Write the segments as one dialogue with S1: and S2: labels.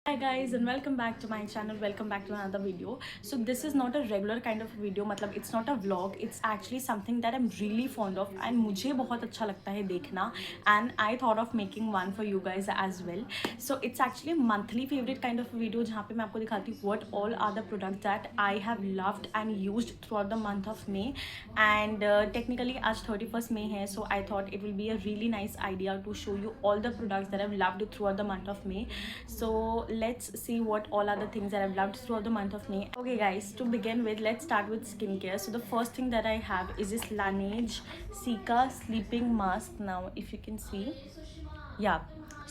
S1: Hi guys and welcome back to my channel. Welcome back to another video. So this is not a regular kind of video, मतलब it's not a vlog. It's actually something that I'm really fond of and मुझे बहुत अच्छा लगता है देखना, and I thought of making one for you guys as well. So it's actually a monthly favorite kind of video जहाँ पे मैं आपको दिखाती हूँ what all are the products that I have loved and used throughout the month of May. And technically आज 31st May है, so I thought it will be a really nice idea to show you all the products that I've loved throughout the month of May. So let's see what all are the things that I've loved throughout the month of May. Okay guys, to begin with, let's start with skincare. So the first thing that I have is this Laneige Cica sleeping mask. Now if you can see, yeah,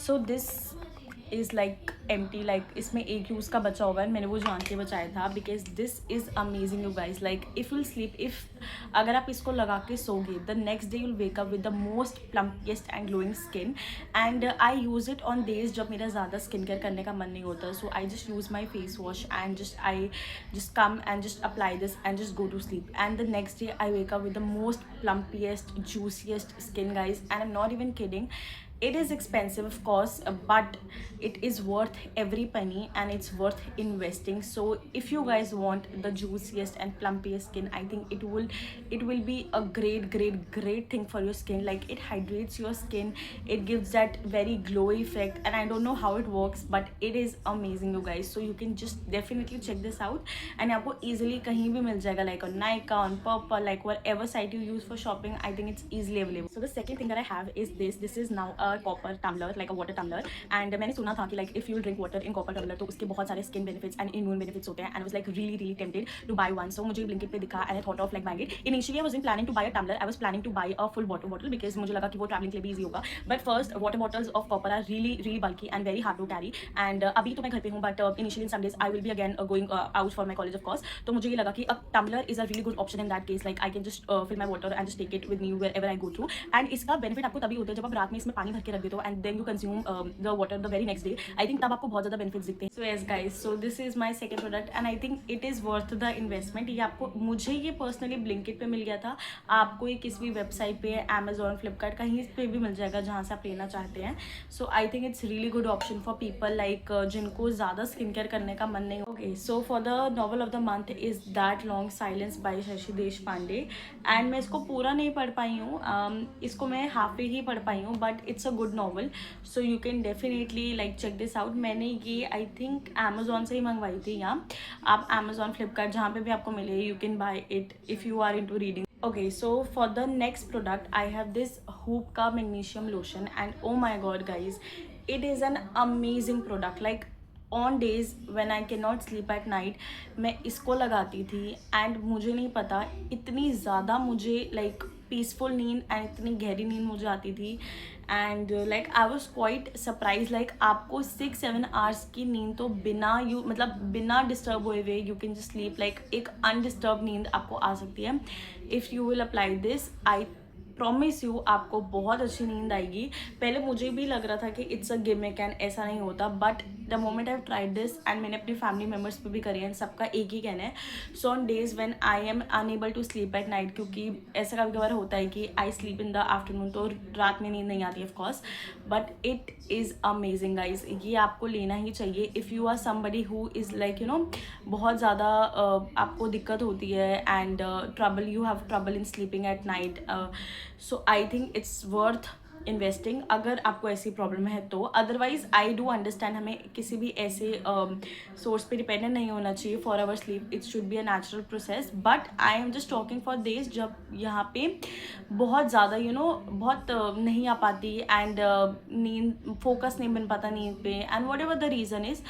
S1: so this is like empty, like इसमें एक use का बचा होगा, मैंने वो जान के बचाया था because this is amazing you guys. Like if you'll sleep, if अगर आप इसको लगा के सोगे, the next day you'll wake up with the most plumpest and glowing skin. And I use it on days जब मेरा ज़्यादा स्किन केयर करने का मन नहीं होता. So I just use my face wash and I just come and just apply this and just go to sleep, and the next day I wake up with the most plumpiest, juiciest skin guys, and I'm not even kidding. It is expensive of course, but it is worth every penny and it's worth investing. So if you guys want the juiciest and plumpiest skin, I think it will be a great thing for your skin. Like it hydrates your skin, it gives that very glowy effect, and I don't know how it works, but it is amazing you guys. So you can just definitely check this out, and आपको easily कहीं भी मिल जाएगा, like on Nykaa, on Purplle, like whatever site you use for shopping. I think it's easily available. So the second thing that I have is this is now a copper tumbler, like a water tumbler. And मैंने सुना था कि like if you drink water in copper tumbler तो उसके बहुत सारे skin benefits and immune benefits होते हैं, and I was like really tempted to buy one. So मुझे Blinkit पे दिखा and I thought of like buying it. Initially I wasn't planning to buy a tumbler, I was planning to buy a full water bottle because मुझे लगा कि वो traveling के लिए भी easy होगा. But first, water bottles of copper are really bulky and very hard to carry. And अभी तो मैं घर पे हूँ, but initially in some days I will be again going out for my college of course. तो मुझे ये लगा कि a tumbler is a really good option in that case. Like I can just fill my water and just take it with me wherever I go through. And इसका benefit आपको तभी होता है जब आप रात में इसमें पानी भर के रख देते हो and then you consume the water the very next day. I think तब आपको बहुत ज़्यादा benefits दिखते हैं. So yes guys, so this is my second product and I think it is worth the investment. ये आपको, मुझे ये personally Blinkit पे मिल गया था, आपको ये किसी भी वेबसाइट पे, Amazon, Flipkart, कहीं पे भी मिल जाएगा जहाँ से आप लेना चाहते हैं. So I think it's really good option for people like जिनको ज़्यादा स्किन केयर करने का मन नहीं. Okay, so for the novel of the month is That Long Silence by Shashi Deshpande. And मैं इसको पूरा नहीं पढ़ पाई हूँ, इसको मैं हाफ ही पढ़ पाई हूँ, but it's a good novel. So you can definitely like check this out. मैंने ये आई थिंक अमेजोन से ही मंगवाई थी, या आप अमेजोन, फ्लिपकार्ट, जहाँ पे भी आपको मिले, you can buy it if you are into reading. Okay, so for the next product I have this Hoop magnesium lotion, and oh my god guys, it is an amazing product. Like on days when I cannot sleep at night, मैं इसको लगाती थी and मुझे नहीं पता इतनी ज़्यादा मुझे लाइक पीसफुल नींद एंड इतनी गहरी नींद मुझे आती थी. And like I was quite surprise, like आपको 6-7 आवर्स की नींद तो बिना मतलब बिना डिस्टर्ब हुए हुए you can just sleep. Like एक अनडिस्टर्ब नींद आपको आ सकती है if you will apply this. I promise you आपको बहुत अच्छी नींद आएगी. पहले मुझे भी लग रहा था कि इट्स अ गिमिक एंड ऐसा नहीं होता, but the moment I have tried this and मैंने अपनी फैमिली मेम्बर्स पे भी करी है, सबका एक ही कहना है. So on days when I am unable to sleep at night, क्योंकि ऐसा कभी कभार होता है कि I sleep in the afternoon, तो रात में नींद नहीं आती of course, but it is amazing guys. ये आपको लेना ही चाहिए if you are somebody who is like you know बहुत ज़्यादा आपको दिक्कत होती है and trouble, you have trouble in sleeping at night. So I think it's worth investing अगर आपको ऐसी प्रॉब्लम है तो. अदरवाइज आई डू अंडरस्टैंड, हमें किसी भी ऐसे सोर्स पे डिपेंडेंट नहीं होना चाहिए for our sleep. It should be a natural process. But I am just talking for days जब यहाँ पे बहुत ज़्यादा यू नो बहुत नहीं आ पाती एंड नींद, फोकस नहीं बन पाता नींद पे, and whatever the reason is.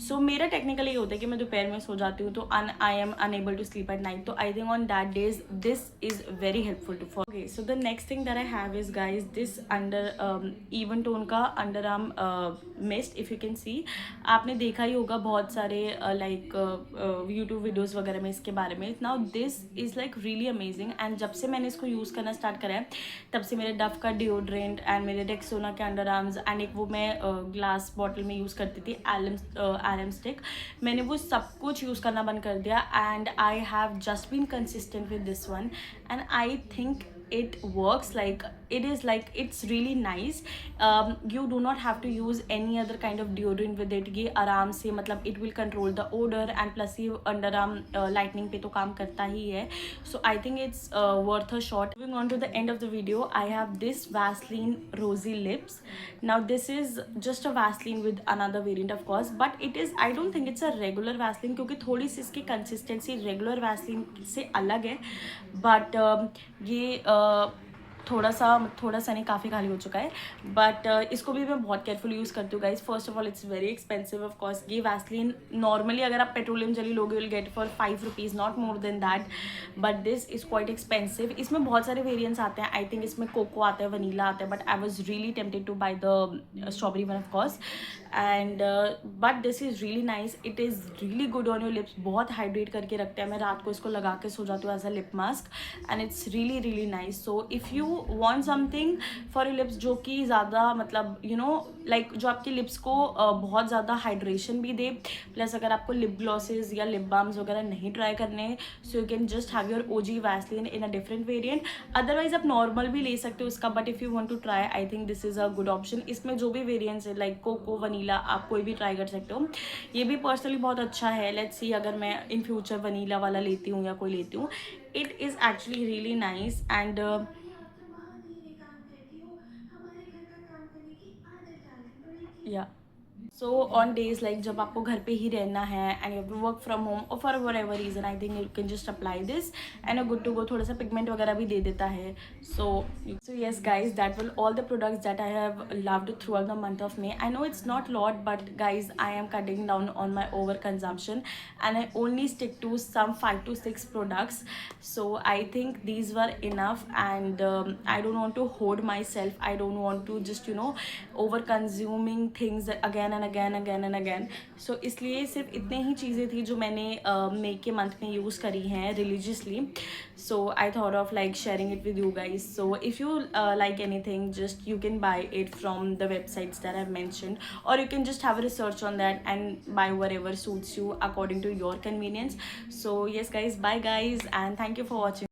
S1: So मेरा टेक्निकली ये होता है कि मैं दोपहर में सो जाती हूँ तो I am unable to sleep at night. तो I think on that days this is very helpful to for. Okay, so the next thing that I have is guys this even tone का underarm mist. If you can see, आपने देखा ही होगा बहुत सारे like YouTube videos वगैरह में इसके बारे में. Now this is like really amazing, and जब से मैंने इसको यूज़ करना स्टार्ट करा है तब से मेरे डव का डिओड्रेंट एंड मेरे रेक्सोना के अंडर आर्म्स एंड एक वो मैं ग्लास बॉटल में यूज़ करती थी एलम स्टिक, मैंने वो सब कुछ यूज़ करना बंद कर दिया. And I have just been consistent with this one, and I think it works, like it is like it's really nice. You do not have to use any other kind of deodorant with it. ये आराम से मतलब it will control the odor and plus ये underarm lightening पे तो काम करता ही है. So I think it's worth a shot. Moving on to the end of the video, I have this Vaseline Rosy Lips. Now this is just a Vaseline with another variant of course, but it is, I don't think it's a regular Vaseline क्योंकि थोड़ी सी इसकी consistency regular Vaseline से अलग है. But ये थोड़ा सा नहीं, काफ़ी खाली हो चुका है. बट इसको भी मैं बहुत केयरफुली यूज़ करती हूँ guys. First of all it's very expensive of course. ये वैसलीन नॉर्मली अगर आप पेट्रोलियम जेली लोगे will get for 5 rupees, not more than that. But this is quite expensive. इसमें बहुत सारे वेरियंट्स आते हैं. आई थिंक इसमें कोको आता है, वनीला आता है, but I was really tempted two by the strawberry one of course. And but this is really nice. It is really good on your lips. बहुत हाइड्रेट करके रखते हैं. मैं रात को इसको लगा के सो जाती हूँ as a lip mask and it's really really nice. So if you want something for your lips जो कि ज़्यादा मतलब यू नो लाइक जो आपके लिप्स को बहुत ज़्यादा हाइड्रेशन भी दे, प्लस अगर आपको लिप ग्लॉसेज या लिप बाम्स वगैरह नहीं ट्राई करने, so you can just have your OG Vaseline in a different variant. Otherwise आप नॉर्मल भी ले सकते हो इसका, but if you want to try I think this is a good option. इसमें जो भी वेरिएंट्स है लाइक कोको, वनीला, आप कोई भी ट्राई कर सकते हो. ये भी पर्सनली बहुत अच्छा है. लेट्स सी अगर मैं इन फ्यूचर वनीला वाला लेती हूँ या कोई लेती हूँ, it is actually really nice. And या सो ऑन डेज लाइक जब आपको घर पे ही रहना है and you have to work from home और for whatever reason, I think you can just apply this and a good to go. थोड़ा सा पिगमेंट वगैरह भी दे देता है. So yes guys, that will all the products that I have loved throughout the month of May. I know it's not lot but guys I am cutting down on my over consumption and I only stick to some 5 to 6 products. So I think these were enough and I don't want to hoard myself. I don't want to just over consuming things again and again. So इसलिए सिर्फ इतने ही चीज़ें थी जो मैंने मई के month में use करी हैं religiously. So I thought of like sharing it with you guys. So if you like anything, just you can buy it from the websites that I've mentioned, or you can just have a research on that and buy whatever suits you according to your convenience. So yes guys, bye guys, and thank you for watching.